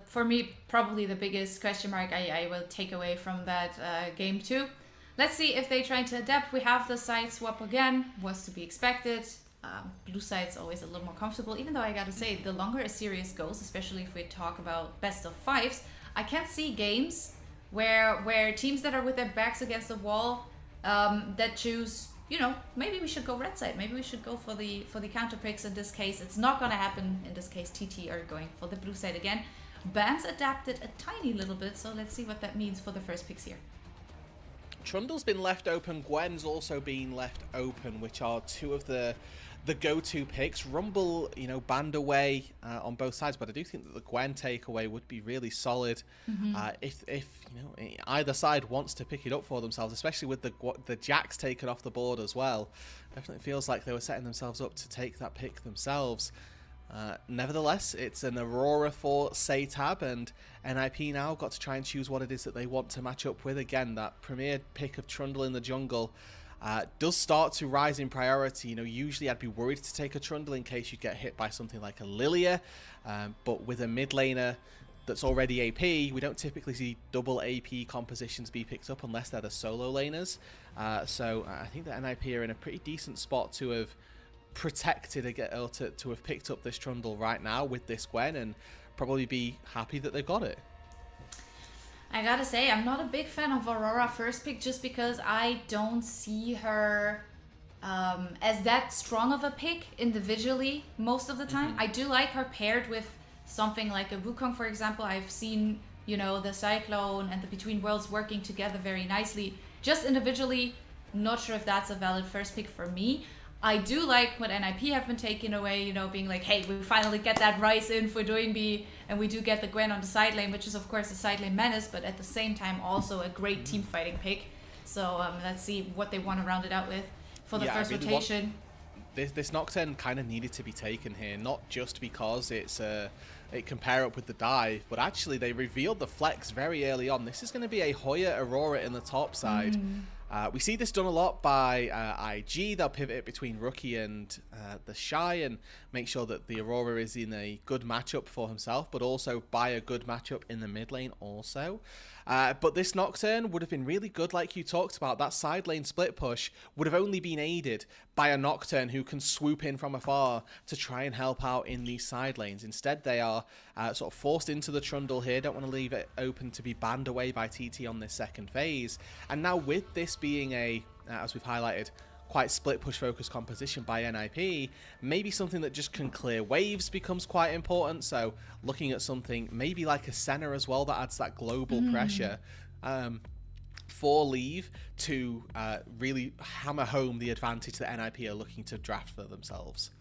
for me, probably the biggest question mark I will take away from that game 2. Let's see if they try to adapt. We have the side swap again, was to be expected. Blue side's always a little more comfortable, even though I gotta say, the longer a series goes, especially if we talk about best of 5s, I can't see games where teams that are with their backs against the wall that choose, you know, maybe we should go red side, maybe we should go for the counter picks. In this case, it's not gonna happen. In this case, TT are going for the blue side again. Bans adapted a tiny little bit, so let's see what that means for the first picks here. Trundle's been left open, Gwen's also been left open, which are two of the go-to picks. Rumble, you know, banned away on both sides, but I do think that the Gwen takeaway would be really solid if you know, either side wants to pick it up for themselves, especially with the Jacks taken off the board as well. Definitely feels like they were setting themselves up to take that pick themselves. Nevertheless, it's an Aurora for SeTab, and NIP now got to try and choose what it is that they want to match up with. Again, that premier pick of Trundle in the jungle does start to rise in priority. You know, usually I'd be worried to take a Trundle in case you get hit by something like a Lilia, but with a mid laner that's already AP, we don't typically see double AP compositions be picked up unless they're the solo laners. So I think that NIP are in a pretty decent spot to have protected or to have picked up this Trundle right now with this Gwen, and probably be happy that they've got it. I gotta say, I'm not a big fan of Aurora first pick, just because I don't see her as that strong of a pick individually most of the time. I do like her paired with something like a Wukong, for example. I've seen, you know, the Cyclone and the Between Worlds working together very nicely. Just individually, not sure if that's a valid first pick for me. I do like what NIP have been taking away, you know, being like, hey, we finally get that Rise in for Doinb, and we do get the Gwen on the side lane, which is of course a side lane menace, but at the same time also a great team fighting pick. So let's see what they want to round it out with for the first rotation. This Nocturne kind of needed to be taken here, not just because it can pair up with the dive, but actually they revealed the flex very early on. This is going to be a Hoya Aurora in the top side. We see this done a lot by IG. They'll pivot it between Rookie and the Shy and make sure that the Aurora is in a good matchup for himself, but also buy a good matchup in the mid lane also. But this Nocturne would have been really good, like you talked about. That side lane split push would have only been aided by a Nocturne who can swoop in from afar to try and help out in these side lanes. Instead, they are sort of forced into the Trundle here. Don't want to leave it open to be banned away by TT on this second phase. And now with this being a, as we've highlighted, quite split push focused composition by NIP, maybe something that just can clear waves becomes quite important. So looking at something maybe like a Senna as well that adds that global pressure for Leave to really hammer home the advantage that NIP are looking to draft for themselves.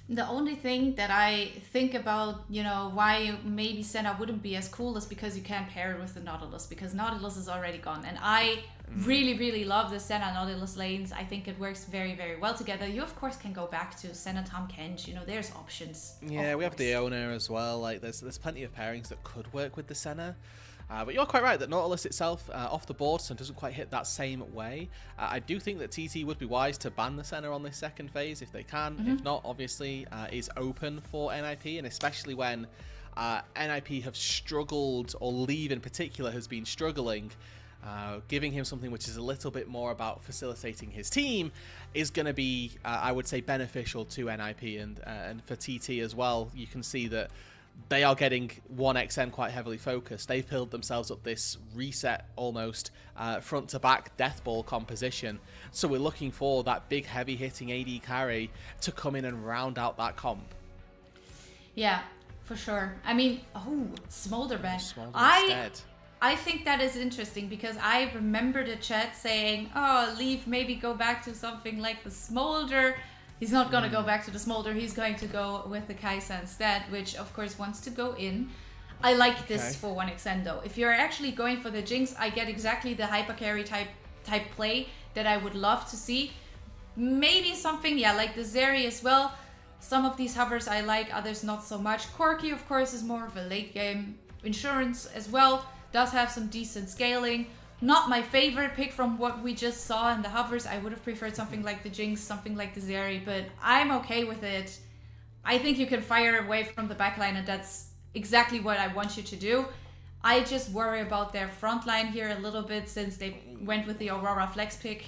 The only thing that I think about, you know, why maybe Senna wouldn't be as cool is because you can't pair it with the Nautilus, because Nautilus is already gone. And I really love the Senna Nautilus lanes. I think it works very, very well together. You, of course, can go back to Senna Tahm Kench. You know, there's options. Yeah, we have the owner as well. Like, there's plenty of pairings that could work with the Senna. But you're quite right that Nautilus itself off the board so doesn't quite hit that same way. I do think that TT would be wise to ban the Senna on this second phase if they can. If not, obviously, is open for NIP, and especially when NIP have struggled, or Leave in particular has been struggling. Giving him something which is a little bit more about facilitating his team is going to be, I would say, beneficial to NIP and for TT as well. You can see that they are getting 1xN quite heavily focused. They've built themselves up this reset almost front to back death ball composition. So we're looking for that big heavy hitting AD carry to come in and round out that comp. Yeah, for sure. I mean, Smolder ban. I think that is interesting because I remember the chat saying, oh, Leave, maybe go back to something like the Smolder. He's not going to go back to the Smolder. He's going to go with the Kai'Sa instead, which of course wants to go in. I like this for 1xN though. If you're actually going for the Jinx, I get exactly the hyper carry type play that I would love to see. Maybe something, yeah, like the Zeri as well. Some of these hovers I like, others not so much. Corki, of course, is more of a late game. Insurance as well does have some decent scaling. Not my favorite pick from what we just saw in the hovers. I would have preferred something like the Jinx, something like the Zeri, but I'm okay with it. I think you can fire away from the backline, and that's exactly what I want you to do. I just worry about their front line here a little bit since they went with the Aurora flex pick.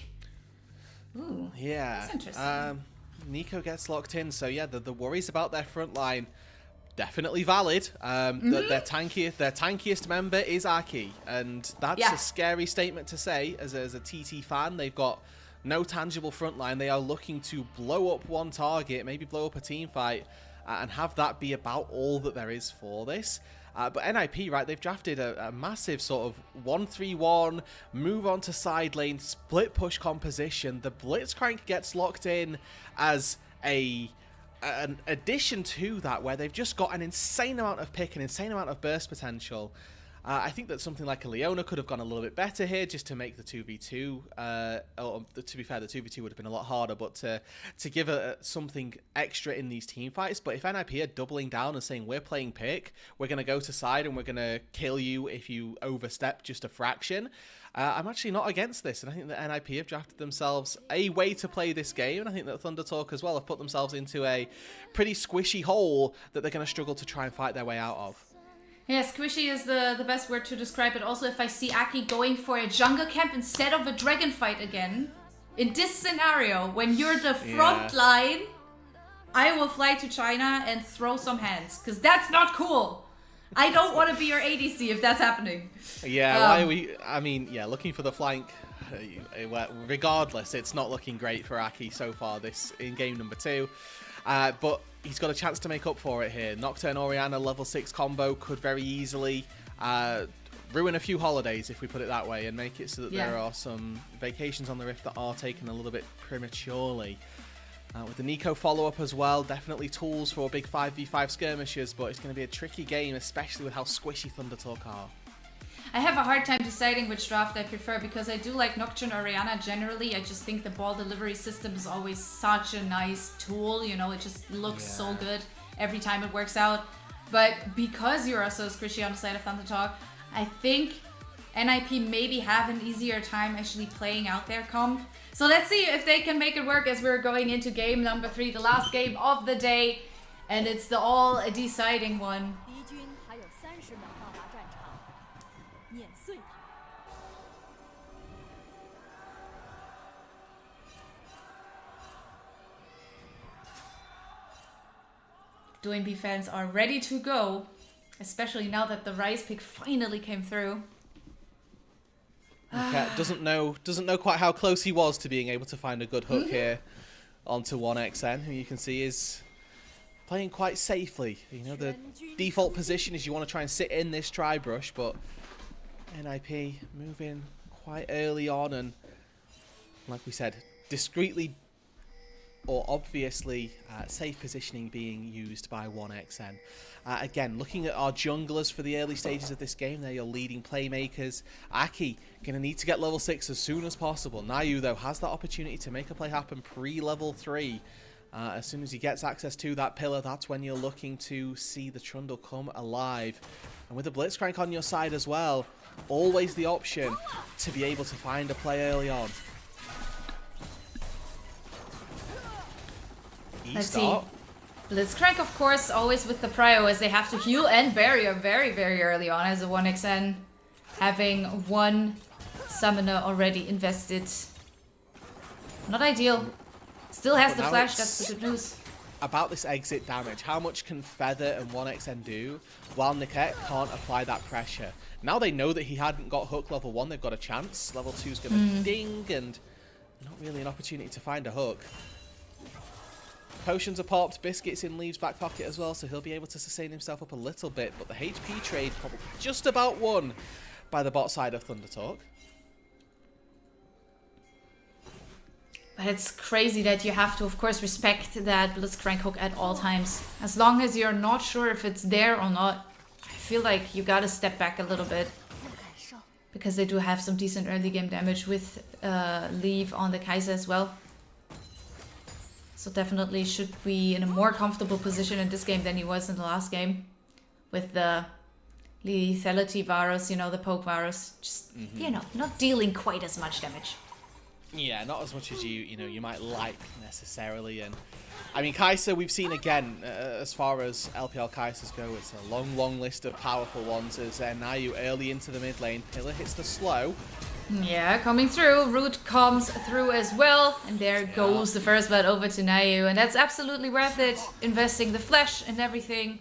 Ooh, yeah. That's interesting. Nico gets locked in, so yeah, the worries about their front line definitely valid. Their tankiest member is Aki, and that's a scary statement to say as a TT fan. They've got no tangible front line. They are looking to blow up one target, maybe blow up a team fight, and have that be about all that there is for this. But NIP, right, they've drafted a massive sort of 1-3-1, move on to side lane, split push composition. The Blitzcrank gets locked in as an addition to that, where they've just got an insane amount of pick, an insane amount of burst potential. I think that something like a Leona could have gone a little bit better here, just to make the 2v2. To be fair, the 2v2 would have been a lot harder, but to give something extra in these team fights. But if NIP are doubling down and saying, we're playing pick, we're going to go to side and we're going to kill you if you overstep just a fraction, I'm actually not against this. And I think that NIP have drafted themselves a way to play this game. And I think that ThunderTalk as well have put themselves into a pretty squishy hole that they're going to struggle to try and fight their way out of. Yeah, squishy is the best word to describe it. Also, if I see Aki going for a jungle camp instead of a dragon fight again, in this scenario, when you're the front line, I will fly to China and throw some hands, because that's not cool. I don't want to be your ADC if that's happening. Yeah, why are we... I mean, yeah, looking for the flank, regardless, it's not looking great for Aki so far this in game number 2. But he's got a chance to make up for it here. Nocturne Orianna level 6 combo could very easily ruin a few holidays, if we put it that way, and make it so that there are some vacations on the Rift that are taken a little bit prematurely. With the Nico follow-up as well, definitely tools for big 5v5 skirmishes, but it's going to be a tricky game, especially with how squishy ThunderTalk are. I have a hard time deciding which draft I prefer, because I do like Nocturne Orianna generally. I just think the ball delivery system is always such a nice tool, you know, it just looks so good every time it works out. But because you're so squishy on the side of ThunderTalk, I think NIP maybe have an easier time actually playing out their comp. So let's see if they can make it work as we're going into game number 3, the last game of the day. And it's the all-deciding one. Doinb fans are ready to go, especially now that the Rise pick finally came through. Niket doesn't know quite how close he was to being able to find a good hook here onto 1xN, who you can see is playing quite safely. You know, the default position is you want to try and sit in this tri-brush, but NIP moving quite early on, and like we said, discreetly or obviously safe positioning being used by 1xN. Again, looking at our junglers for the early stages of this game, they're your leading playmakers. Aki, going to need to get level 6 as soon as possible. Naiyou, though, has that opportunity to make a play happen pre-level 3. As soon as he gets access to that pillar, that's when you're looking to see the Trundle come alive. And with the Blitzcrank on your side as well, always the option to be able to find a play early on. Let's see. Blitzcrank, of course, always with the prio, as they have to heal and barrier very, very early on as a 1xN, having one summoner already invested. Not ideal. Still has the flash, that's the good news. About this exit damage, how much can Feather and 1xN do while Niket can't apply that pressure? Now they know that he hadn't got hook level 1, they've got a chance. Level 2's going to ding, and not really an opportunity to find a hook. Potions are popped, Biscuits in Leave's back pocket as well, so he'll be able to sustain himself up a little bit, but the HP trade probably just about won by the bot side of ThunderTalk. But it's crazy that you have to, of course, respect that Blitzcrank hook at all times. As long as you're not sure if it's there or not, I feel like you gotta step back a little bit. Because they do have some decent early game damage with Leave on the Kaiser as well. So definitely should be in a more comfortable position in this game than he was in the last game. With the lethality virus, you know, the poke virus. Just, you know, not dealing quite as much damage. Yeah, not as much as you might like necessarily. And I mean, Kai'Sa, we've seen again, as far as LPL Kai'Sas go, it's a long list of powerful ones. As Naiyou early into the mid lane, Pillar hits the slow. Yeah, coming through. Root comes through as well, and there goes the first blood over to Naiyou, and that's absolutely worth it. Investing the flesh and everything.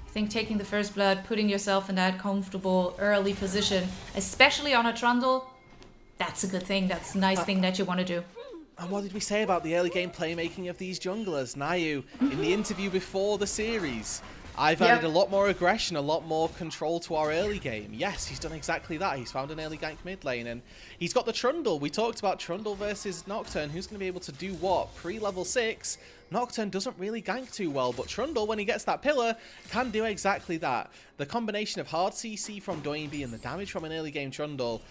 I think taking the first blood, putting yourself in that comfortable early position, especially on a Trundle, that's a good thing. That's a nice thing that you want to do. And what did we say about the early game playmaking of these junglers? Naiyou, in the interview before the series, I've added a lot more aggression, a lot more control to our early game. Yes, he's done exactly that. He's found an early gank mid lane, and he's got the Trundle. We talked about Trundle versus Nocturne. Who's going to be able to do what? Pre-level 6, Nocturne doesn't really gank too well, but Trundle, when he gets that pillar, can do exactly that. The combination of hard CC from Doinb and the damage from an early game Trundle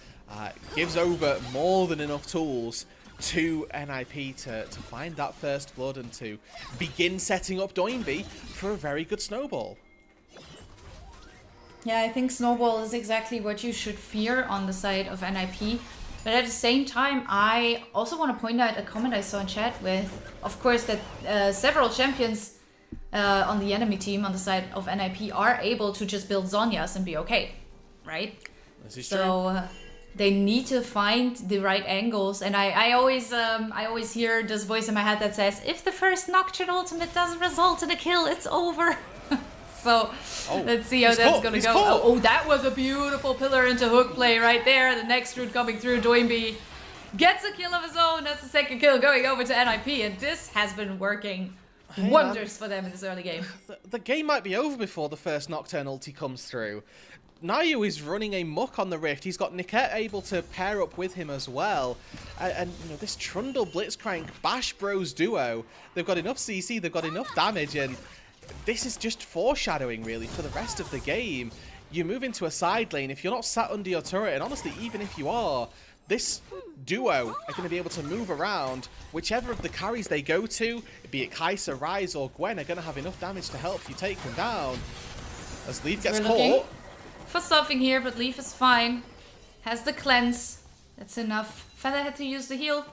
gives over more than enough tools to NIP to find that first blood and to begin setting up Doinb for a very good snowball. Yeah, I think snowball is exactly what you should fear on the side of NIP. But at the same time, I also want to point out a comment I saw in chat with, of course, that several champions on the enemy team on the side of NIP are able to just build Zhonya's and be okay, right? This is so true. They need to find the right angles, and I always hear this voice in my head that says, if the first Nocturne ultimate doesn't result in a kill, it's over. So let's see how that's gonna go. Oh, that was a beautiful pillar into hook play right there. The next route coming through, Doinb gets a kill of his own. That's the second kill going over to NIP, and this has been working wonders for them in this early game. The game might be over before the first Nocturne ulti comes through. Naiyou is running a muck on the Rift. He's got Niket able to pair up with him as well. And this Trundle Blitzcrank Bash Bros duo, they've got enough CC, they've got enough damage, and this is just foreshadowing, really, for the rest of the game. You move into a side lane, if you're not sat under your turret, and honestly, even if you are, this duo are going to be able to move around. Whichever of the carries they go to, be it Kai'Sa, Ryze, or Gwen, are going to have enough damage to help you take them down. As Leaf gets caught. For something here, but Leaf is fine. Has the cleanse. That's enough. Feather had to use the heal.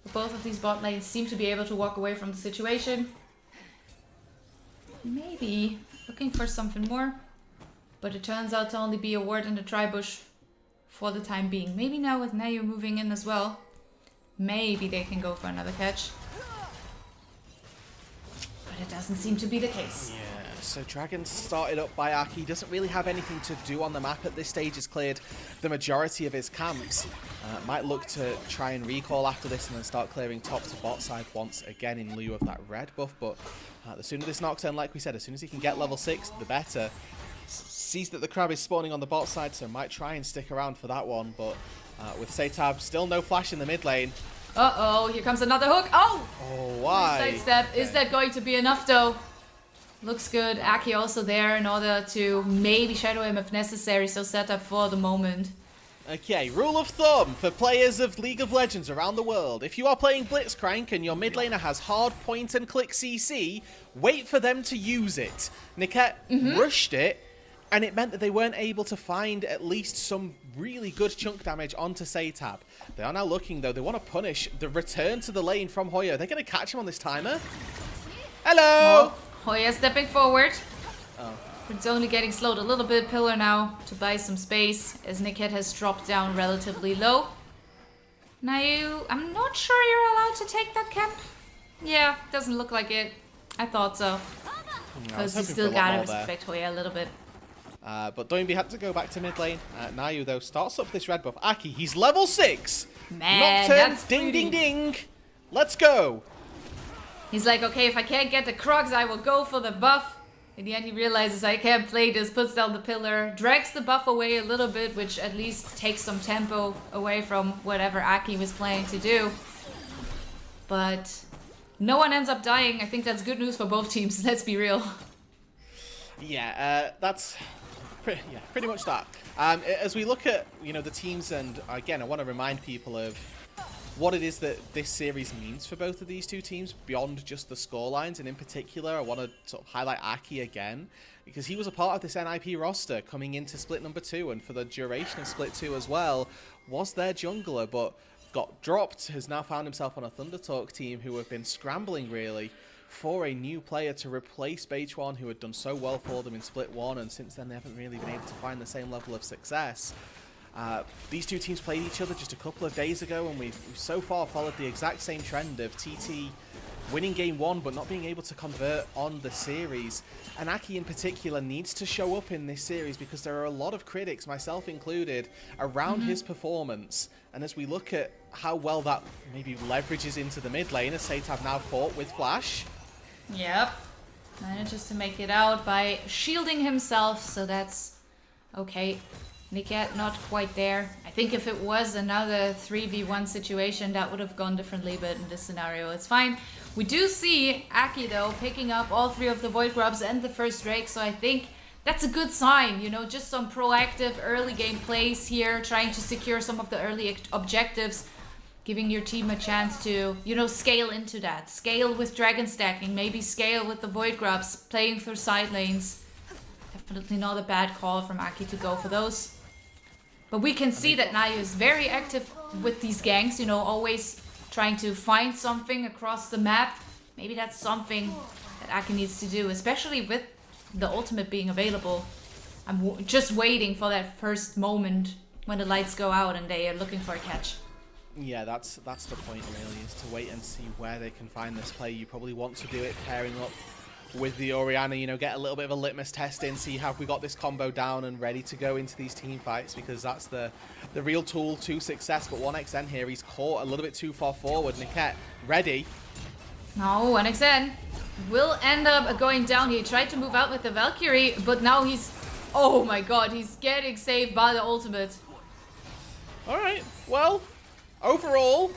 But both of these bot lanes seem to be able to walk away from the situation. Maybe looking for something more. But it turns out to only be a ward in the tri-bush for the time being. Maybe now with Naiyou moving in as well, maybe they can go for another catch. But it doesn't seem to be the case. Yeah. So Dragon started up by Aki, doesn't really have anything to do on the map at this stage, has cleared the majority of his camps. Might look to try and recall after this and then start clearing top to bot side once again in lieu of that red buff, but the sooner this Nocturne, like we said, as soon as he can get level 6, the better. Sees that the crab is spawning on the bot side, so might try and stick around for that one, but with SeTab, still no flash in the mid lane. Uh-oh, here comes another hook. Oh! Why? Sidestep. Okay. Is that going to be enough, though? Looks good. Aki also there in order to maybe shadow him if necessary, so SeTab for the moment. Okay, rule of thumb for players of League of Legends around the world. If you are playing Blitzcrank and your mid laner has hard point and click CC, wait for them to use it. Niket rushed it, and it meant that they weren't able to find at least some really good chunk damage onto SeTab. They are now looking, though. They want to punish the return to the lane from Hoya. They're going to catch him on this timer. Hello! Oh, Hoya stepping forward. It's only getting slowed a little bit. Pillar now to buy some space as Niket has dropped down relatively low. Naiyou, I'm not sure you're allowed to take that camp. Yeah, doesn't look like it. I thought so. Because you still gotta respect Hoya a little bit. But Doinb had to go back to mid lane. Naiyou, though, starts up this red buff. Aki, he's level 6. Man, Nocturne, that's ding, pretty. ding, ding. Let's go. He's like, okay, if I can't get the Crocs, I will go for the buff. In the end, he realizes I can't play this, puts down the pillar, drags the buff away a little bit, which at least takes some tempo away from whatever Aki was planning to do. But no one ends up dying. I think that's good news for both teams, let's be real. Yeah, that's pretty much that. As we look at the teams, and again, I want to remind people of what it is that this series means for both of these two teams beyond just the scorelines, and in particular, I want to sort of highlight Aki again because he was a part of this NIP roster coming into split number 2, and for the duration of split 2 as well, was their jungler, but got dropped, has now found himself on a ThunderTalk team who have been scrambling, really, for a new player to replace Beichuan, who had done so well for them in Split 1, and since then they haven't really been able to find the same level of success. These two teams played each other just a couple of days ago, and we've so far followed the exact same trend of TT winning game 1 but not being able to convert on the series. And Aki in particular needs to show up in this series because there are a lot of critics, myself included, around his performance. And as we look at how well that maybe leverages into the mid lane, as SeTab now fought with Flash. Yep. Manages to make it out by shielding himself, so that's okay. Niket not quite there. I think if it was another 3v1 situation, that would have gone differently, but in this scenario, it's fine. We do see Aki, though, picking up all 3 of the Void Grubs and the first Drake, so I think that's a good sign, you know, just some proactive early game plays here, trying to secure some of the early objectives, giving your team a chance to, you know, scale into that. Scale with Dragon Stacking, maybe scale with the Void Grubs, playing through side lanes. Definitely not a bad call from Aki to go for those. But we can see that Naiyou is very active with these ganks, you know, always trying to find something across the map. Maybe that's something that Aki needs to do, especially with the ultimate being available. I'm just waiting for that first moment when the lights go out and they are looking for a catch. Yeah, that's the point really, is to wait and see where they can find this play. You probably want to do it pairing up with the Orianna, you know, get a little bit of a litmus test in, see how we got this combo down and ready to go into these team fights, because that's the real tool to success. But 1xN here, he's caught a little bit too far forward. Niket, ready. No, 1xN will end up going down. He tried to move out with the Valkyrie, but now he's, oh my god, he's getting saved by the ultimate. Alright, well, overall,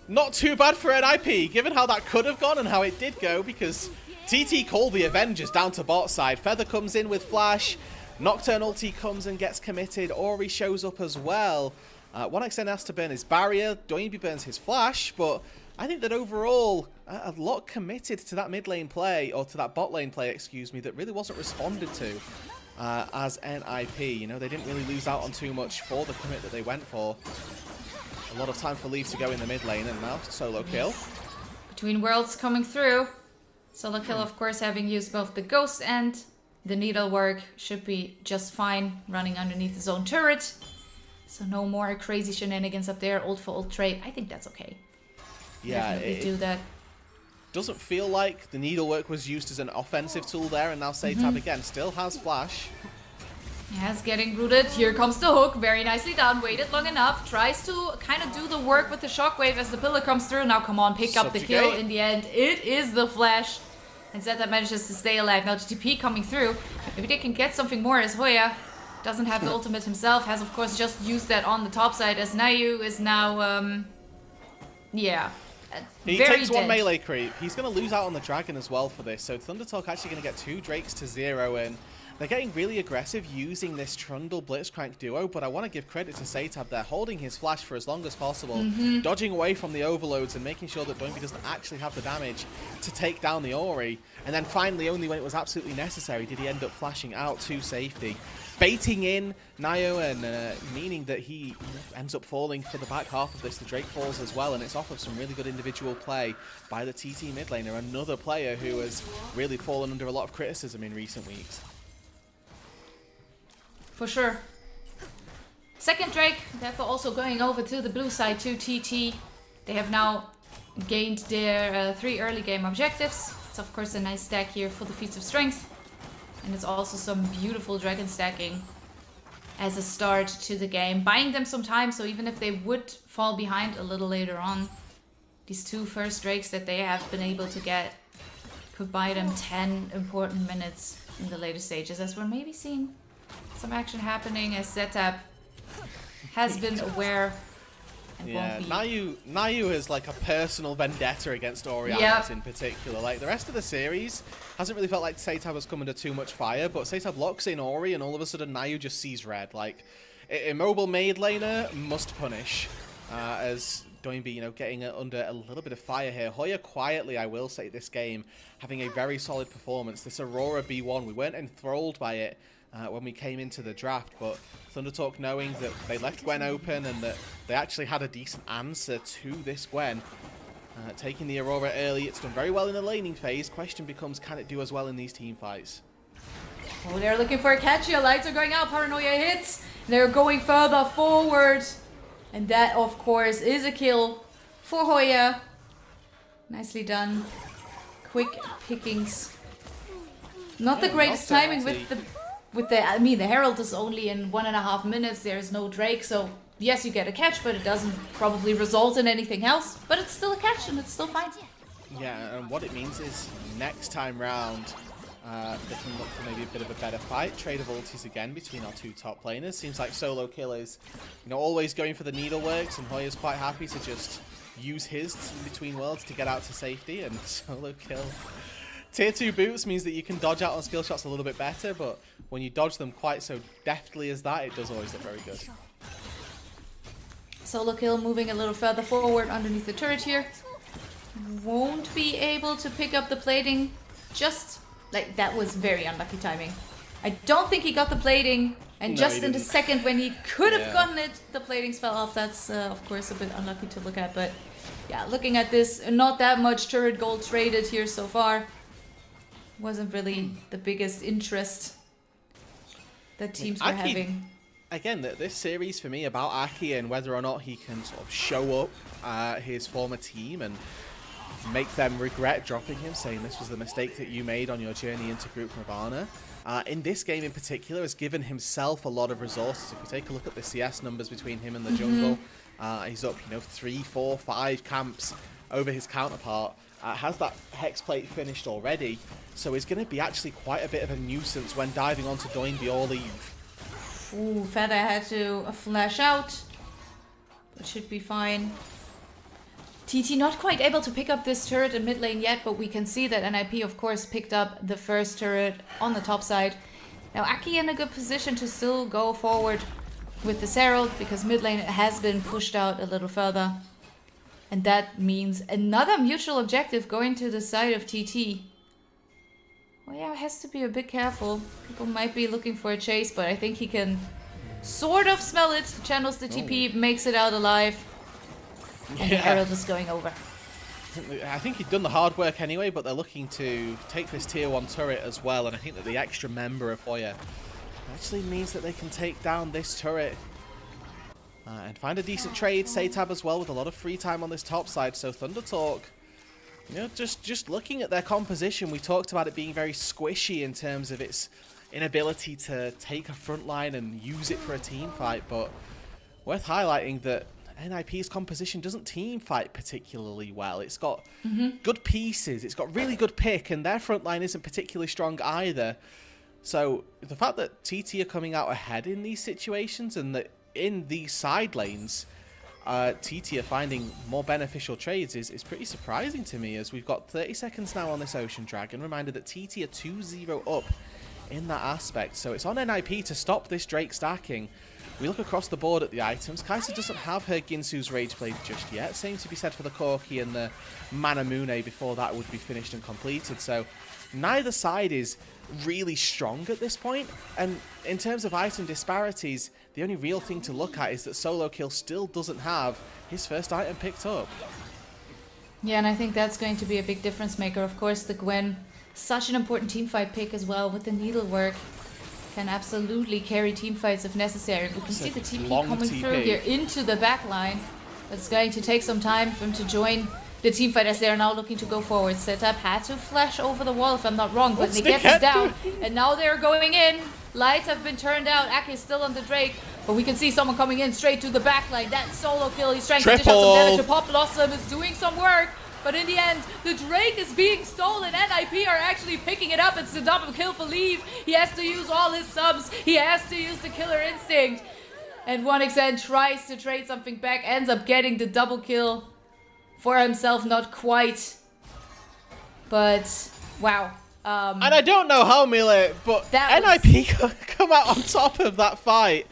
not too bad for NIP, given how that could have gone and how it did go, because TT called the Avengers down to bot side. Feather comes in with Flash. Nocturne ulti comes and gets committed. Ori shows up as well. 1xN has to burn his barrier. Doinb burns his Flash. But I think that overall, a lot committed to that mid lane play, or to that bot lane play, excuse me, that really wasn't responded to as NIP. You know, they didn't really lose out on too much for the commit that they went for. A lot of time for Leaf to go in the mid lane, and now Solokill. Between worlds coming through. Solokill, of course, having used both the Ghost and the Needlework, should be just fine running underneath his own turret. So no more crazy shenanigans up there. Ult for ult trade. I think that's okay. Yeah, definitely do that. Doesn't feel like the Needlework was used as an offensive tool there, and now SeTab again still has Flash. Yes, getting rooted. Here comes the hook. Very nicely done. Waited long enough. Tries to kind of do the work with the shockwave as the pillar comes through. Now, come on, pick up the kill in the end. It is the Flash. And SeTab manages to stay alive. Now, GTP coming through. Maybe they can get something more as Hoya doesn't have the ultimate himself. Has, of course, just used that on the top side as Naiyou is now, yeah. He takes one melee creep. He's going to lose out on the dragon as well for this. So ThunderTalk actually going to get 2 Drakes to 0 in. They're getting really aggressive using this Trundle Blitzcrank duo, but I want to give credit to SeTab. They're holding his Flash for as long as possible, dodging away from the overloads and making sure that Doinb doesn't actually have the damage to take down the Ori. And then finally, only when it was absolutely necessary, did he end up flashing out to safety, baiting in Naiyou, and meaning that he ends up falling for the back half of this. The Drake falls as well, and it's off of some really good individual play by the TT mid laner, another player who has really fallen under a lot of criticism in recent weeks. For sure. Second Drake, therefore also going over to the blue side to TT. They have now gained their 3 early game objectives. It's of course a nice stack here for the Feats of Strength. And it's also some beautiful dragon stacking as a start to the game. Buying them some time, so even if they would fall behind a little later on, these 2 first Drakes that they have been able to get could buy them 10 important minutes in the later stages, as we're maybe seeing some action happening as SeTab has been aware and won't be. Naiyou is like a personal vendetta against Orianna in particular. Like the rest of the series hasn't really felt like SeTab has come under too much fire, but SeTab locks in Ori and all of a sudden Naiyou just sees red. Like immobile mid laner must punish as Doinb, you know, getting under a little bit of fire here. Hoya quietly, I will say, this game having a very solid performance. This Aurora B1, we weren't enthralled by it when we came into the draft, but ThunderTalk, knowing that they left Gwen open and that they actually had a decent answer to this Gwen, taking the Aurora early, it's done very well in the laning phase. Question becomes, can it do as well in these team fights? Oh, they're looking for a catch here. Lights are going out. Paranoia hits. They're going further forward. And that, of course, is a kill for Hoya. Nicely done. Quick pickings. Not the greatest timing with the I mean, the Herald is only in 1.5 minutes. There's no Drake, so yes, you get a catch, but it doesn't probably result in anything else. But it's still a catch, and it's still fine. Yeah, and what it means is next time round, they can look for maybe a bit of a better fight. Trade of ultis again between our two top laners. Seems like Solokill is, always going for the needleworks, and Hoya's quite happy to just use his in between worlds to get out to safety. And Solokill, tier 2 boots means that you can dodge out on skill shots a little bit better, but when you dodge them quite so deftly as that, it does always look very good. Solokill moving a little further forward underneath the turret here. Won't be able to pick up the plating. Just like that was very unlucky timing. I don't think he got the plating, and no, just in the second when he could have gotten it, the platings fell off. That's of course a bit unlucky to look at, but yeah, looking at this, not that much turret gold traded here so far. Wasn't really the biggest interest that teams were having. Again, this series for me about Aki and whether or not he can sort of show up his former team and make them regret dropping him, saying this was the mistake that you made on your journey into Group Nirvana. In this game in particular, has given himself a lot of resources. If you take a look at the CS numbers between him and the jungle, he's up 3, 4, 5 camps over his counterpart. Has that hex plate finished already, so he's going to be actually quite a bit of a nuisance when diving onto Doinb or leave. Ooh, Feather had to flash out, but should be fine. TT not quite able to pick up this turret in mid lane yet, but we can see that NIP of course picked up the first turret on the top side. Now Aki in a good position to still go forward with the Herald, because mid lane has been pushed out a little further. And that means another mutual objective going to the side of TT. Well, yeah, has to be a bit careful. People might be looking for a chase, but I think he can sort of smell it. Channels the TP, makes it out alive. And the Herald is going over. I think he'd done the hard work anyway, but they're looking to take this tier 1 turret as well. And I think that the extra member of Hoya actually means that they can take down this turret. And find a decent trade. SeTab as well with a lot of free time on this top side. So ThunderTalk, just looking at their composition, we talked about it being very squishy in terms of its inability to take a front line and use it for a team fight. But worth highlighting that NIP's composition doesn't team fight particularly well. It's got good pieces. It's got really good pick, and their front line isn't particularly strong either. So the fact that TT are coming out ahead in these situations, and that in these side lanes, TT are finding more beneficial trades is pretty surprising to me, as we've got 30 seconds now on this Ocean Dragon. Reminder that TT are 2-0 up in that aspect, so it's on NIP to stop this Drake stacking. We look across the board at the items. Kai'Sa doesn't have her Ginsu's Rage Blade just yet. Same to be said for the Corki and the Manamune before that would be finished and completed. So neither side is really strong at this point. And in terms of item disparities, the only real thing to look at is that Solokill still doesn't have his first item picked up. Yeah, and I think that's going to be a big difference maker. Of course, the Gwen, such an important teamfight pick as well with the needlework. Can absolutely carry team fights if necessary. We can see the TP coming through here into the back line. It's going to take some time for him to join the team fight, as they are now looking to go forward. SeTab had to flash over the wall if I'm not wrong, but Niket is down. And now they're going in. Lights have been turned out. Aki is still on the Drake, but we can see someone coming in straight to the back line. That Solokill, he's trying to dish out some damage. The Pop Blossom is doing some work. But in the end, the Drake is being stolen. NIP are actually picking it up. It's the double kill for Leave. He has to use all his subs. He has to use the killer instinct. And 1xN tries to trade something back. Ends up getting the double kill for himself. Not quite. But, wow. And I don't know how, Mile, but NIP come out on top of that fight.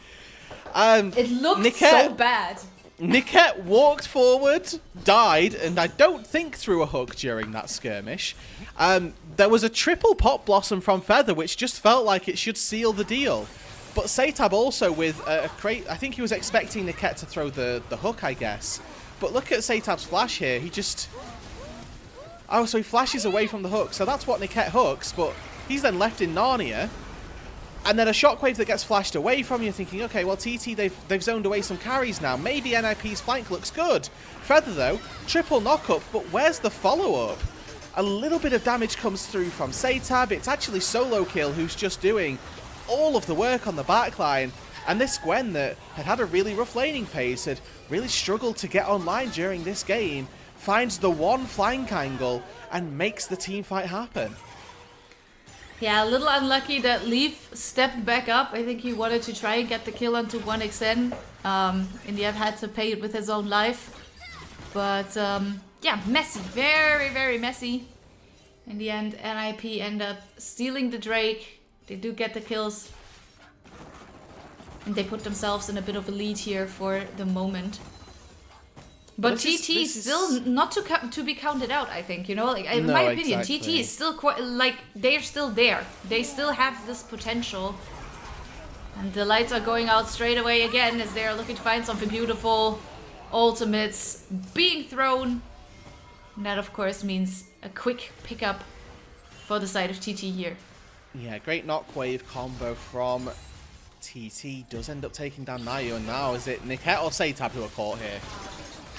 It looked so bad. Niket walked forward, died, and I don't think threw a hook during that skirmish. There was a triple Pot Blossom from Feather, which just felt like it should seal the deal. But SeTab also with a crate. I think he was expecting Niket to throw the hook, I guess. But look at SeTab's flash here. He just... Oh, so he flashes away from the hook. So that's what Niket hooks, but he's then left in Narnia. And then a shockwave that gets flashed away from you, thinking, okay, well, TT, they've zoned away some carries now. Maybe NIP's flank looks good. Feather, though, triple knock-up, but where's the follow-up? A little bit of damage comes through from SeTab. It's actually Solokill who's just doing all of the work on the backline. And this Gwen that had a really rough laning phase, had really struggled to get online during this game, finds the one flank angle and makes the team fight happen. Yeah, a little unlucky that Leaf stepped back up. I think he wanted to try and get the kill onto 1xN. In the end, had to pay it with his own life. But yeah, messy. Very, very messy. In the end, NIP end up stealing the Drake. They do get the kills. And they put themselves in a bit of a lead here for the moment. But TT is still not to be counted out, I think, you know? Like, in my opinion, TT is still quite, like, they're still there. They still have this potential. And the lights are going out straight away again as they're looking to find something beautiful. Ultimates being thrown. And that, of course, means a quick pickup for the side of TT here. Yeah, great knockwave combo from TT. Does end up taking down Naiyou. And now, is it Niket or SeTab who are caught here?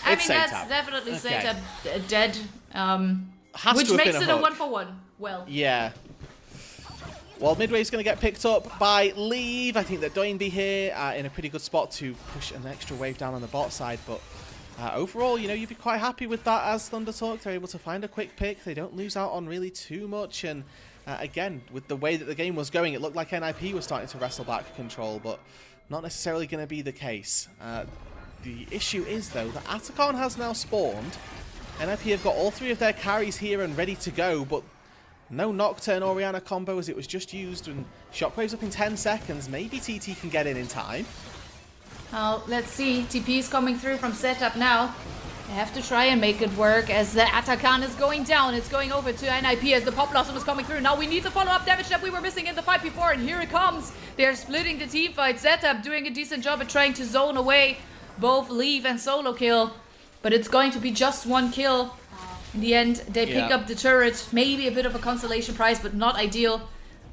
I mean, that's definitely SeTab dead, which makes it a 1-for-1. Well. Yeah. Well, midway's going to get picked up by Leave. I think that Doinb here in a pretty good spot to push an extra wave down on the bot side. But overall, you know, you'd be quite happy with that as ThunderTalk. They're able to find a quick pick. They don't lose out on really too much. And again, with the way that the game was going, it looked like NIP was starting to wrestle back control, but not necessarily going to be the case. The issue is, though, that Atacon has now spawned. NIP have got all three of their carries here and ready to go, but no Nocturne Orianna combo as it was just used, and Shockwave's up in 10 seconds. Maybe TT can get in time. Well, let's see. TP is coming through from SeTab now. They have to try and make it work as the Atacon is going down. It's going over to NIP as the Pop Blossom is coming through. Now we need the follow-up damage that we were missing in the fight before, and here it comes. They're splitting the team fight. SeTab doing a decent job at trying to zone away both Leave and Solokill, but it's going to be just one kill. In the end, they pick up the turret. Maybe a bit of a consolation prize, but not ideal.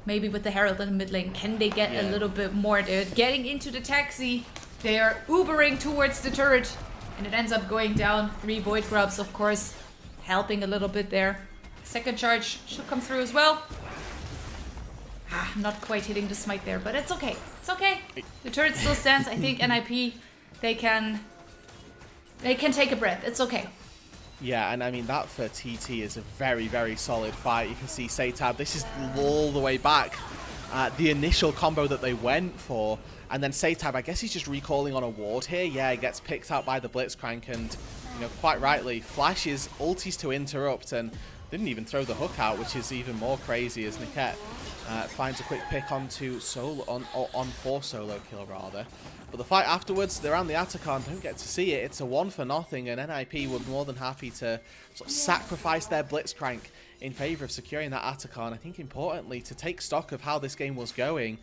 Maybe with the Herald in the mid lane, can they get a little bit more? They're getting into the taxi. They are Ubering towards the turret, and it ends up going down. 3 Void Grubs, of course, helping a little bit there. Second charge should come through as well. Not quite hitting the smite there, but it's okay. It's okay. The turret still stands. I think NIP, they can take a breath. It's okay. Yeah, and I mean, that for TT is a very, very solid fight. You can see SeTab, this is all the way back. The initial combo that they went for, and then SeTab, I guess he's just recalling on a ward here. Yeah, he gets picked out by the Blitzcrank, and, you know, quite rightly, flashes ultis to interrupt, and didn't even throw the hook out, which is even more crazy as Niket finds a quick pick onto on for Solokill rather. But the fight afterwards, they're on the Atacon, don't get to see it. It's a 1-for-0, and NIP were more than happy to sort of sacrifice their Blitzcrank in favour of securing that Atacon. I think importantly, to take stock of how this game was going,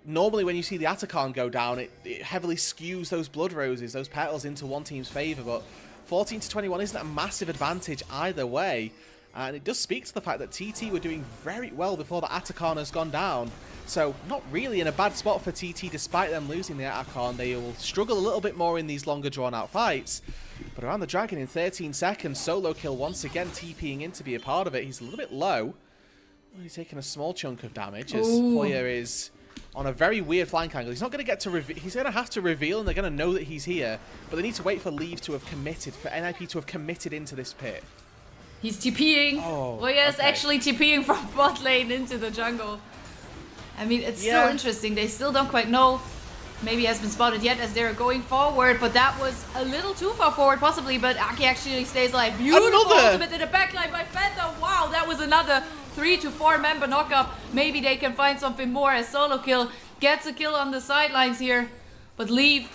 normally when you see the Atacon go down, it heavily skews those Blood Roses, those petals into one team's favour, but 14-21 isn't a massive advantage either way. And it does speak to the fact that TT were doing very well before the Atacon has gone down. So not really in a bad spot for TT despite them losing the Atacon. They will struggle a little bit more in these longer drawn out fights. But around the Dragon in 13 seconds, Solokill once again TPing in to be a part of it. He's a little bit low. He's taking a small chunk of damage as Hoya is on a very weird flank angle. He's not going to get to reveal. He's going to have to reveal and they're going to know that he's here. But they need to wait for Leave to have committed, for NIP to have committed into this pit. He's TPing. Hoya's actually TPing from bot lane into the jungle. I mean, it's still interesting. They still don't quite know. Maybe has been spotted yet as they're going forward, but that was a little too far forward possibly, but Aki actually stays alive. Beautiful ultimate in the backline by Feather. Wow, that was another 3 to 4 member knockup. Maybe they can find something more as Solokill gets a kill on the sidelines here. But Leave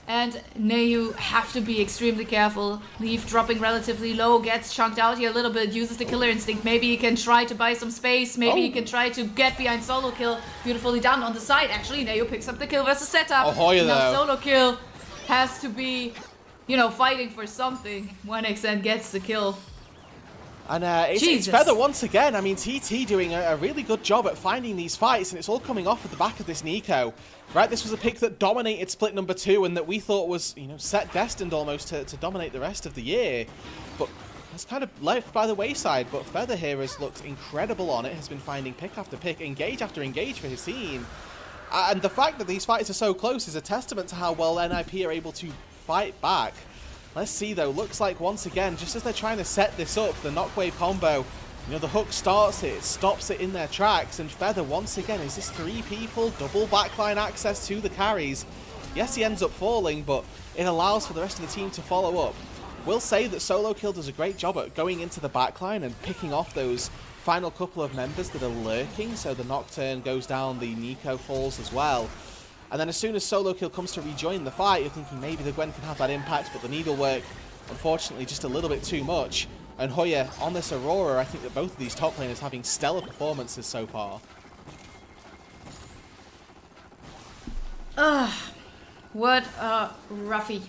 And Naiyou have to be extremely careful. Leaf dropping relatively low, gets chunked out here a little bit, uses the killer instinct. Maybe he can try to buy some space. Maybe he can try to get behind Solokill. Beautifully done on the side. Actually, Naiyou picks up the kill versus SeTab. Oh, Hoya now though. Solokill has to be, you know, fighting for something. 1xN gets the kill. And it's Feather once again. I mean, TT doing a really good job at finding these fights, and it's all coming off at the back of this Nico. Right, this was a pick that dominated split number 2 and that we thought was, you know, set destined almost to dominate the rest of the year. But it's kind of left by the wayside. But Feather here has looked incredible on it, has been finding pick after pick, engage after engage for his team. And the fact that these fights are so close is a testament to how well NIP are able to fight back. Let's see though, looks like once again, just as they're trying to set this up, the knockwave combo, you know, the hook starts it, stops it in their tracks, and Feather once again, is this 3 people, double backline access to the carries. Yes, he ends up falling, but it allows for the rest of the team to follow up. We'll say that Solokill does a great job at going into the backline and picking off those final couple of members that are lurking, so the Nocturne goes down, the Nico falls as well. And then as soon as Solokill comes to rejoin the fight, you're thinking maybe the Gwen can have that impact, but the needlework, unfortunately, just a little bit too much. And Hoya, on this Aurora, I think that both of these top laners having stellar performances so far. What a roughie.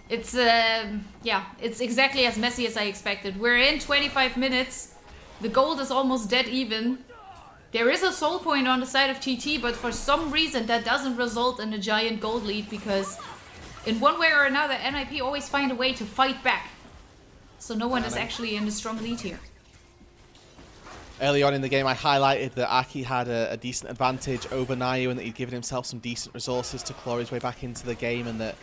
It's, yeah, it's exactly as messy as I expected. We're in 25 minutes. The gold is almost dead even. There is a soul point on the side of TT, but for some reason that doesn't result in a giant gold lead, because in one way or another, NIP always find a way to fight back. So no one is actually in a strong lead here. Early on in the game, I highlighted that Aki had a decent advantage over Naiyou and that he'd given himself some decent resources to claw his way back into the game, and that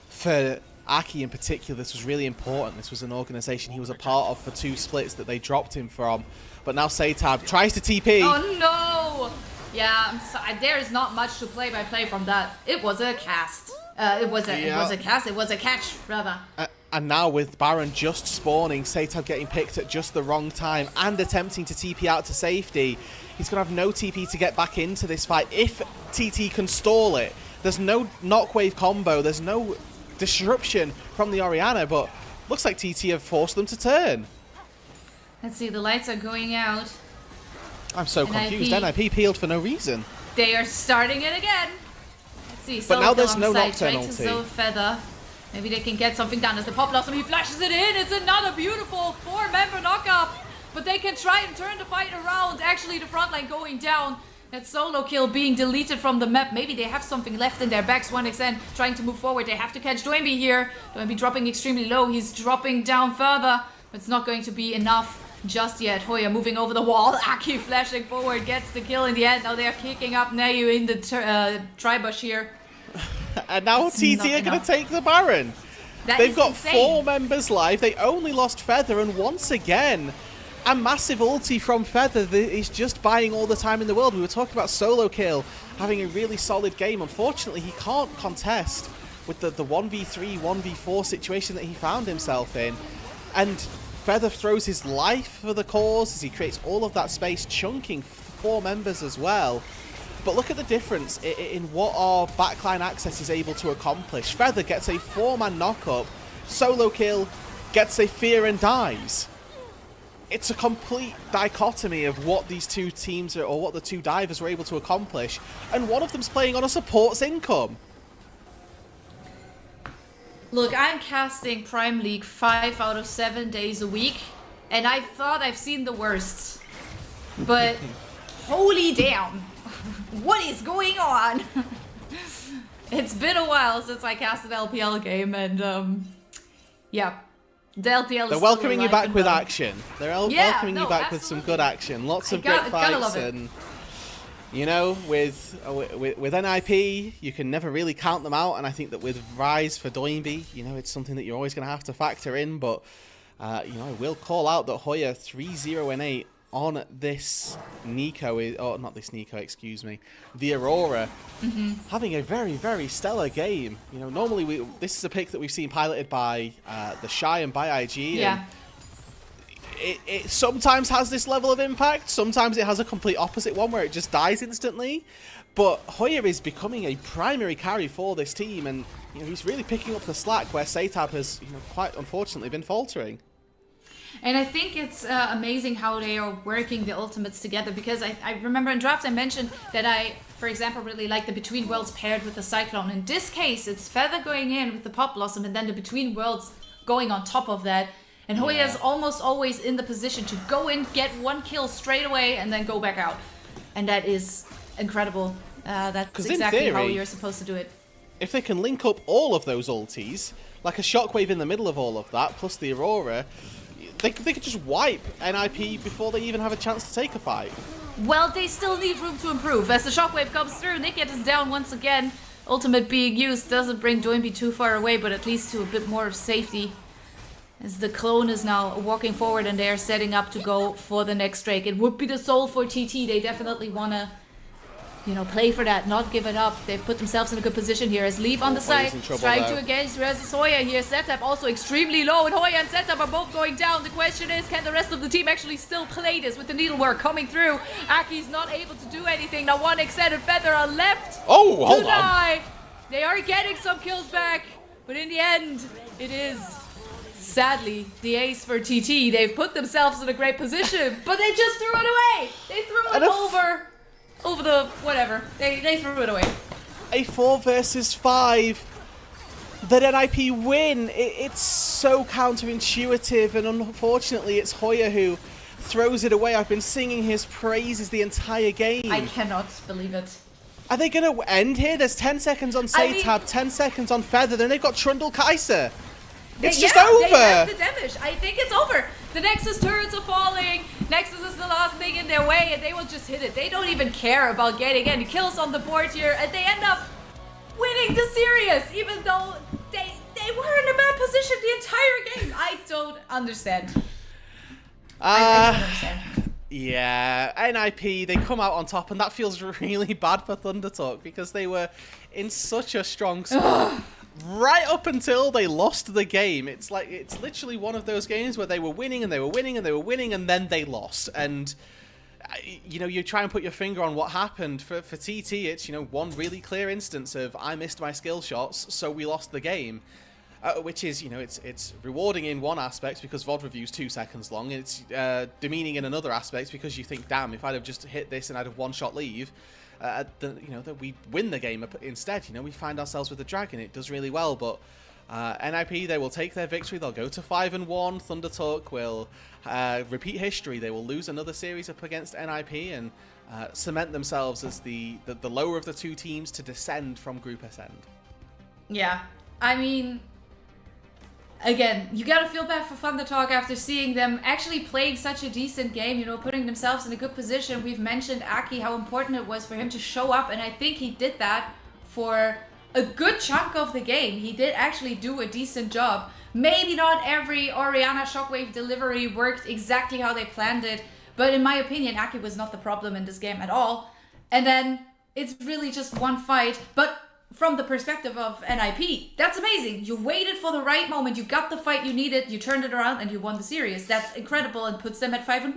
for Aki in particular, this was really important. This was an organization he was a part of for 2 splits that they dropped him from. But now SeTab tries to TP. Oh no! Yeah, I'm sorry. There is not much to play by play from that. It was a cast. It was a catch, rather. And now with Baron just spawning, SeTab getting picked at just the wrong time and attempting to TP out to safety, he's going to have no TP to get back into this fight. If TT can stall it, there's no knockwave combo, there's no disruption from the Orianna, but looks like TT have forced them to turn. Let's see, the lights are going out. I'm so confused. NIP peeled for no reason. They are starting it again. Let's see. But now there's no Nocturne ulti. To Feather. Maybe they can get something done as the Pop Blossom. He flashes it in. It's another beautiful 4-member knockup. But they can try and turn the fight around. Actually, the front line going down. That Solokill being deleted from the map. Maybe they have something left in their backs. 1xN trying to move forward. They have to catch Doinb here. Doinb dropping extremely low. He's dropping down further. But it's not going to be enough just yet. Hoya moving over the wall. Aki flashing forward. Gets the kill in the end. Now they are kicking up Naiyou in the tri-bush here. And now TT are going to take the Baron. They've got insane. 4 members live. They only lost Feather, and once again, a massive ulti from Feather that is just buying all the time in the world. We were talking about Solokill having a really solid game. Unfortunately, he can't contest with the 1v3, 1v4 situation that he found himself in. And Feather throws his life for the cause as he creates all of that space, chunking 4 members as well. But look at the difference in what our backline access is able to accomplish. Feather gets a 4-man knockup, Solokill gets a fear and dies. It's a complete dichotomy of what these 2 teams or what the 2 divers were able to accomplish, and one of them's playing on a support's income. Look, I'm casting Prime League 5 out of 7 days a week, and I thought I've seen the worst. But holy damn. What is going on? It's been a while since I cast an LPL game, and yeah, the LPL is They're welcoming you back with action. They're welcoming you back with some good action. Lots of great fights, and you know, with NIP, you can never really count them out. And I think that with Rise for Doinb, you know, it's something that you're always going to have to factor in. But you know, I will call out that Hoya 3-0-8 on this Nico, or not this Nico, excuse me, the Aurora, having a very, very stellar game. You know, normally this is a pick that we've seen piloted by the Shy and by IG. Yeah. And it sometimes has this level of impact. Sometimes it has a complete opposite one where it just dies instantly. But Hoya is becoming a primary carry for this team, and he's really picking up the slack where SeTab has quite unfortunately been faltering. And I think it's amazing how they are working the ultimates together, because I remember in draft I mentioned that I, for example, really like the Between Worlds paired with the Cyclone. In this case, it's Feather going in with the Pop Blossom and then the Between Worlds going on top of that. And Hoya is almost always in the position to go in, get one kill straight away, and then go back out. And that is incredible. That's exactly theory, how you're supposed to do it. If they can link up all of those ultis, like a Shockwave in the middle of all of that, plus the Aurora, they could just wipe NIP before they even have a chance to take a fight. Well, they still need room to improve. As the Shockwave comes through, Niket is down once again. Ultimate being used doesn't bring Doinb too far away, but at least to a bit more of safety. As the clone is now walking forward and they are setting up to go for the next Drake. It would be the soul for TT. They definitely want to, play for that, not give it up. They've put themselves in a good position here as Leaf on the side, trying to engage versus Hoya here. SeTab also extremely low, and Hoya and SeTab are both going down. The question is, can the rest of the team actually still play this with the needlework coming through? Aki's not able to do anything. Now 1xZ and Feather are left to die. They are getting some kills back, but in the end, it is sadly the ace for TT. They've put themselves in a great position, but they just threw it away. They threw it over the whatever. They threw it away. A 4 versus 5 that NIP win. It's so counterintuitive, and unfortunately it's Hoya who throws it away. I've been singing his praises the entire game. I cannot believe it. Are they going to end here? There's 10 seconds on SeTab, 10 seconds on Feather, then they've got Trundle Kai'Sa. It's just over! They have the damage. I think it's over. The Nexus turrets are falling. Nexus is the last thing in their way, and they will just hit it. They don't even care about getting any kills on the board here, and they end up winning the series, even though they were in a bad position the entire game. I don't understand. I don't understand. Yeah, NIP, they come out on top, and that feels really bad for ThunderTalk because they were in such a strong spot. Right up until they lost the game. It's literally one of those games where they were winning and they were winning and they were winning and then they lost. And you try and put your finger on what happened. For TT, it's one really clear instance of I missed my skill shots, so we lost the game. Which is, it's rewarding in one aspect because VOD review's 2 seconds long, and it's demeaning in another aspect because you think, damn, if I'd have just hit this and I'd have one-shot leave, that we win the game instead. We find ourselves with the Dragon. It does really well, but NIP, they will take their victory. They'll go to 5-1. ThunderTalk will repeat history. They will lose another series up against NIP and cement themselves as the lower of the two teams to descend from Group Ascend. Yeah, I mean, again, you gotta feel bad for ThunderTalk after seeing them actually playing such a decent game, putting themselves in a good position. We've mentioned Aki, how important it was for him to show up, and I think he did that for a good chunk of the game. He did actually do a decent job. Maybe not every Orianna Shockwave delivery worked exactly how they planned it, but in my opinion, Aki was not the problem in this game at all. And then it's really just one fight, but from the perspective of NIP, that's amazing. You waited for the right moment, you got the fight you needed, you turned it around, and you won the series. That's incredible and puts them at 5-1.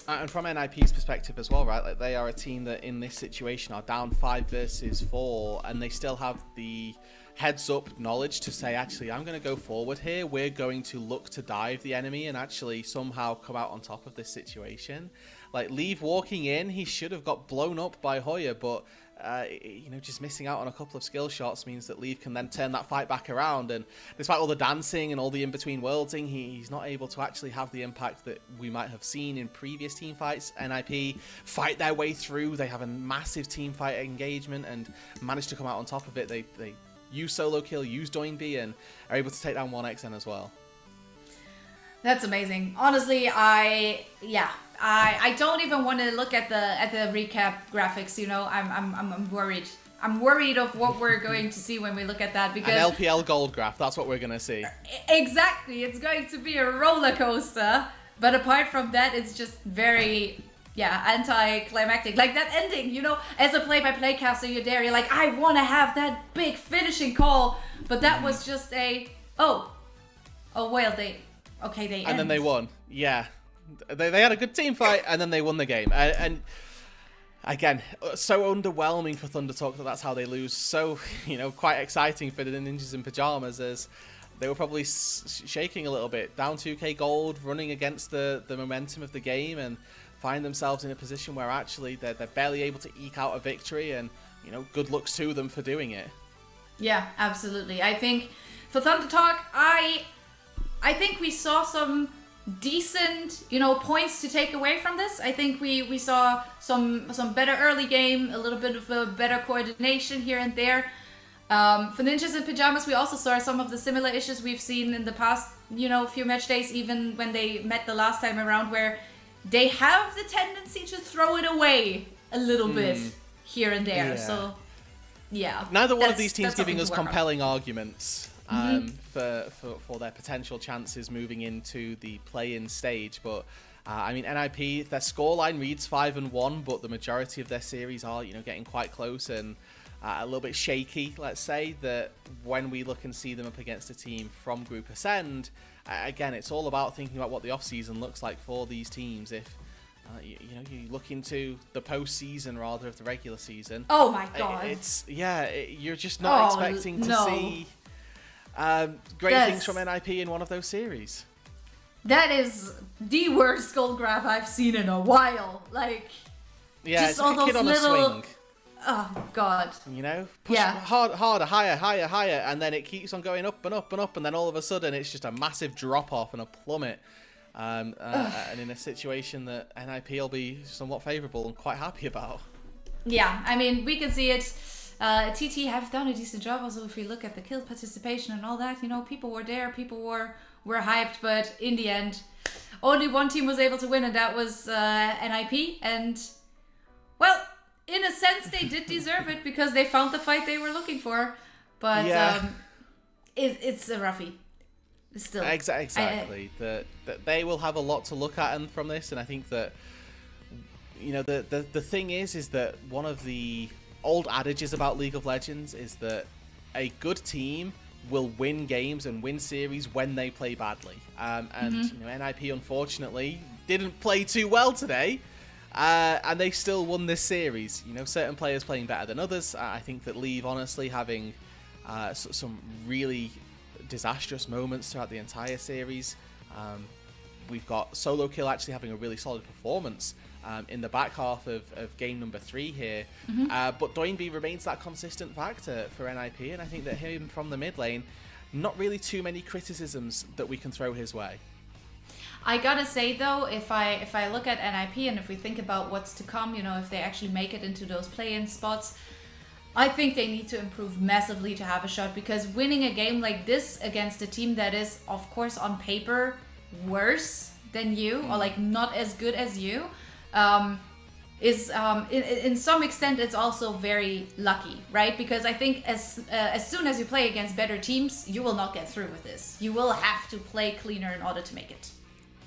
And from NIP's perspective as well, right? Like, they are a team that in this situation are down 5 versus 4, and they still have the heads-up knowledge to say, actually, I'm going to go forward here. We're going to look to dive the enemy and actually somehow come out on top of this situation. Like, Leave walking in, he should have got blown up by Hoya, but just missing out on a couple of skill shots means that Leave can then turn that fight back around, and despite all the dancing and all the in-between worldsing, he's not able to actually have the impact that we might have seen in previous team fights. NIP fight their way through, they have a massive team fight engagement and manage to come out on top of it. They use Solokill, use Doinb, and are able to take down 1xN as well. That's amazing. Honestly, I don't even want to look at the recap graphics. I'm worried. I'm worried of what we're going to see when we look at that, because an LPL gold graph. That's what we're going to see. Exactly. It's going to be a roller coaster. But apart from that, it's just very anticlimactic. Like that ending. As a play-by-play caster, you're there. You're like, I want to have that big finishing call. But that was just they ended. And then they won. Yeah. They had a good team fight, and then they won the game. And again, so underwhelming for ThunderTalk that's how they lose. So, quite exciting for the Ninjas in Pyjamas as they were probably shaking a little bit. Down 2k gold, running against the momentum of the game, and find themselves in a position where actually they're barely able to eke out a victory, and, good looks to them for doing it. Yeah, absolutely. I think for ThunderTalk, I think we saw some decent, points to take away from this. I think we saw some better early game, a little bit of a better coordination here and there. For Ninjas in Pyjamas, we also saw some of the similar issues we've seen in the past, few match days, even when they met the last time around, where they have the tendency to throw it away a little bit here and there. Yeah. So, yeah. Neither one of these teams giving us compelling arguments for their potential chances moving into the play-in stage. But, NIP, their scoreline reads 5-1, but the majority of their series are, getting quite close and a little bit shaky, let's say, that when we look and see them up against a team from Group Ascend, again, it's all about thinking about what the off-season looks like for these teams. If you look into the postseason rather of the regular season. Oh my god! You're just not expecting to see great things from NIP in one of those series. That is the worst gold graph I've seen in a while. Like, just it's all those little. Swing. Oh god! Push harder, higher, and then it keeps on going up and up and up, and then all of a sudden it's just a massive drop off and a plummet. And in a situation that NIP will be somewhat favourable and quite happy about. Yeah, we can see it. TT have done a decent job. Also, if we look at the kill participation and all that, people were there, people were hyped, but in the end, only one team was able to win, and that was NIP. And well, in a sense, they did deserve it because they found the fight they were looking for. But it's a roughie. Still. Exactly. That they will have a lot to look at from this, and I think that the thing is that one of the old adages about League of Legends is that a good team will win games and win series when they play badly. NIP unfortunately didn't play too well today. And they still won this series. Certain players playing better than others. I think that Leave, honestly, having some really disastrous moments throughout the entire series. We've got Solokill actually having a really solid performance in the back half of game number 3 here. But Doinb remains that consistent factor for NIP, and I think that him from the mid lane, not really too many criticisms that we can throw his way. I gotta say though, if I look at NIP and if we think about what's to come, if they actually make it into those play-in spots, I think they need to improve massively to have a shot, because winning a game like this against a team that is, of course, on paper worse than you, or like not as good as you, is in some extent it's also very lucky, right? Because I think as soon as you play against better teams, you will not get through with this. You will have to play cleaner in order to make it.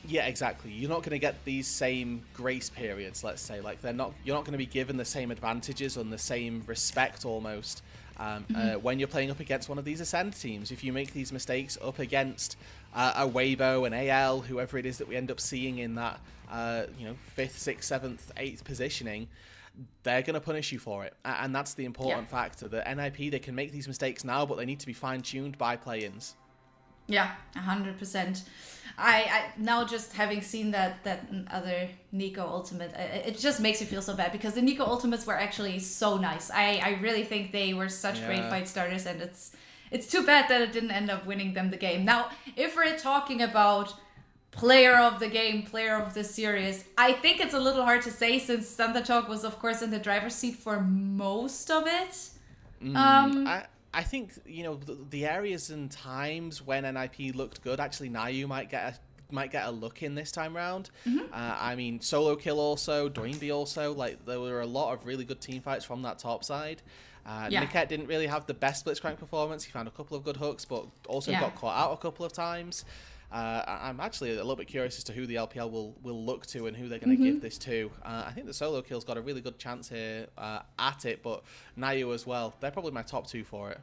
Yeah, exactly. You're not going to get these same grace periods, let's say. Like you're not going to be given the same advantages and the same respect almost when you're playing up against one of these Ascend teams. If you make these mistakes up against a Weibo, an AL, whoever it is that we end up seeing in that 5th, 6th, 7th, 8th positioning, they're going to punish you for it. And that's the important factor. That NIP, they can make these mistakes now, but they need to be fine-tuned by play-ins. Yeah, 100%. I now just having seen that other Nico ultimate, it just makes you feel so bad, because the Nico ultimates were actually so nice. I really think they were such great fight starters, and it's too bad that it didn't end up winning them the game. Now, if we're talking about player of the game, player of the series, I think it's a little hard to say, since ThunderTalk was, of course, in the driver's seat for most of it. I think, the areas and times when NIP looked good, actually Naiyou might get a look in this time round. Solokill also, Doinb also, like there were a lot of really good team fights from that top side. Niket didn't really have the best blitzcrank performance. He found a couple of good hooks, but also got caught out a couple of times. I'm actually a little bit curious as to who the LPL will look to and who they're going to give this to. I think the Solokill's got a really good chance here at it, but Naiyou as well. They're probably my top 2 for it.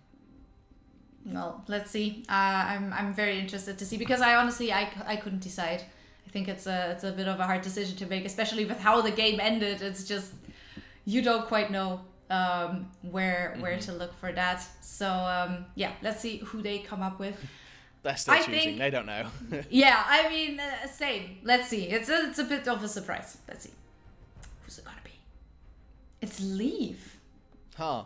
Well, let's see. I'm very interested to see, because I honestly couldn't decide. I think it's a bit of a hard decision to make, especially with how the game ended. It's just, you don't quite know where to look for that. So yeah, let's see who they come up with. They're still choosing. They don't know. Yeah, I mean, same. Let's see. It's a bit of a surprise. Let's see. Who's it gonna be? It's Leave. Huh.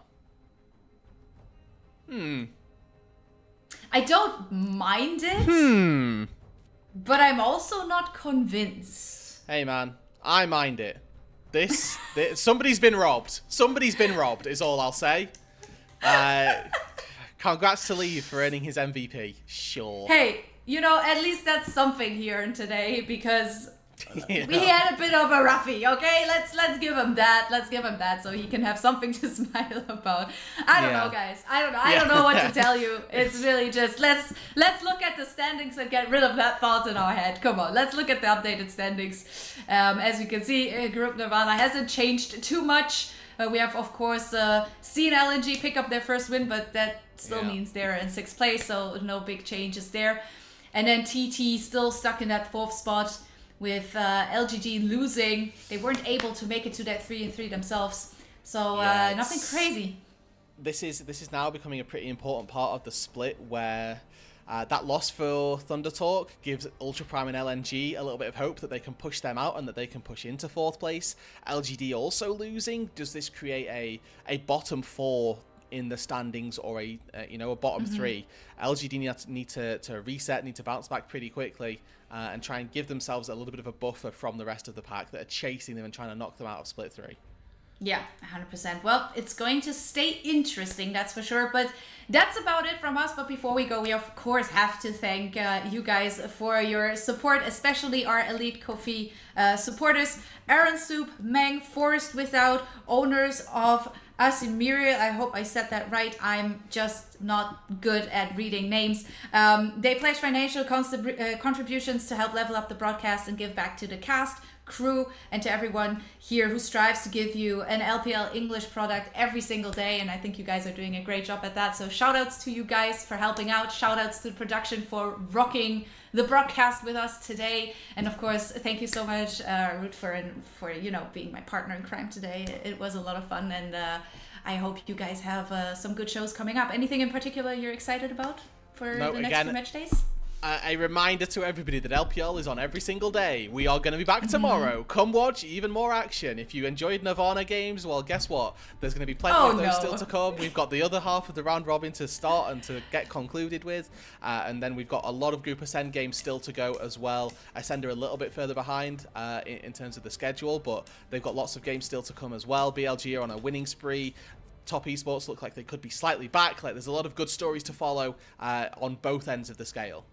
I don't mind it. But I'm also not convinced. Hey man, I mind it. This somebody's been robbed. Somebody's been robbed is all I'll say. Congrats to Leave for earning his MVP. Sure. Hey, you know, at least that's something here in today, because Yeah. we had a bit of a roughie, okay? Let's give him that. Let's give him that so he can have something to smile about. I don't know, guys. I don't know what to tell you. It's really just let's look at the standings and get rid of that thought in our head. Come on, let's look at the updated standings. As you can see, Group Nirvana hasn't changed too much. We have, of course, seen LNG pick up their first win, but that still means they're in 6th place, so no big changes there. And then TT still stuck in that 4th spot. With LGG losing, they weren't able to make it to that 3-3 themselves. So nothing crazy. This is now becoming a pretty important part of the split, where that loss for ThunderTalk gives Ultra Prime and LNG a little bit of hope that they can push them out and that they can push into 4th place. LGD also losing. Does this create a bottom 4 in the standings, or a bottom 3? LGD need to reset, need to bounce back pretty quickly, and try and give themselves a little bit of a buffer from the rest of the pack that are chasing them and trying to knock them out of split 3. Yeah, 100%. Well, it's going to stay interesting, that's for sure. But that's about it from us. But before we go, we of course have to thank you guys for your support, especially our Elite Coffee supporters. Aaron Soup, Meng, Forest Without, owners of Asimiria, I hope I said that right. I'm just not good at reading names. They pledge financial contributions to help level up the broadcast and give back to the cast, crew, and to everyone here who strives to give you an LPL English product every single day. And I think you guys are doing a great job at that. So shout outs to you guys for helping out. Shout outs to the production for rocking the broadcast with us today. And of course, thank you so much, Root, for being my partner in crime today. It was a lot of fun, and I hope you guys have some good shows coming up. Anything in particular you're excited about for the next few match days? A reminder to everybody that LPL is on every single day. We are going to be back tomorrow. Come watch even more action. If you enjoyed Nirvana games, well, guess what? There's going to be plenty of those still to come. We've got the other half of the round robin to start and to get concluded with. And then we've got a lot of Group Ascend games still to go as well. Ascend are a little bit further behind in terms of the schedule, but they've got lots of games still to come as well. BLG are on a winning spree. Top Esports look like they could be slightly back. There's a lot of good stories to follow on both ends of the scale.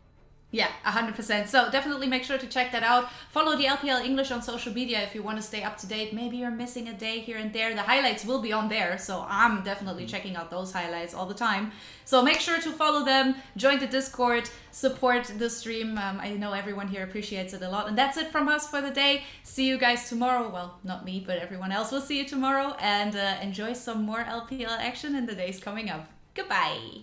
Yeah, 100%. So definitely make sure to check that out. Follow the LPL English on social media if you want to stay up to date. Maybe you're missing a day here and there. The highlights will be on there, so I'm definitely checking out those highlights all the time. So make sure to follow them, join the Discord, support the stream. I know everyone here appreciates it a lot. And that's it from us for the day. See you guys tomorrow. Well, not me, but everyone else will see you tomorrow. And enjoy some more LPL action in the days coming up. Goodbye.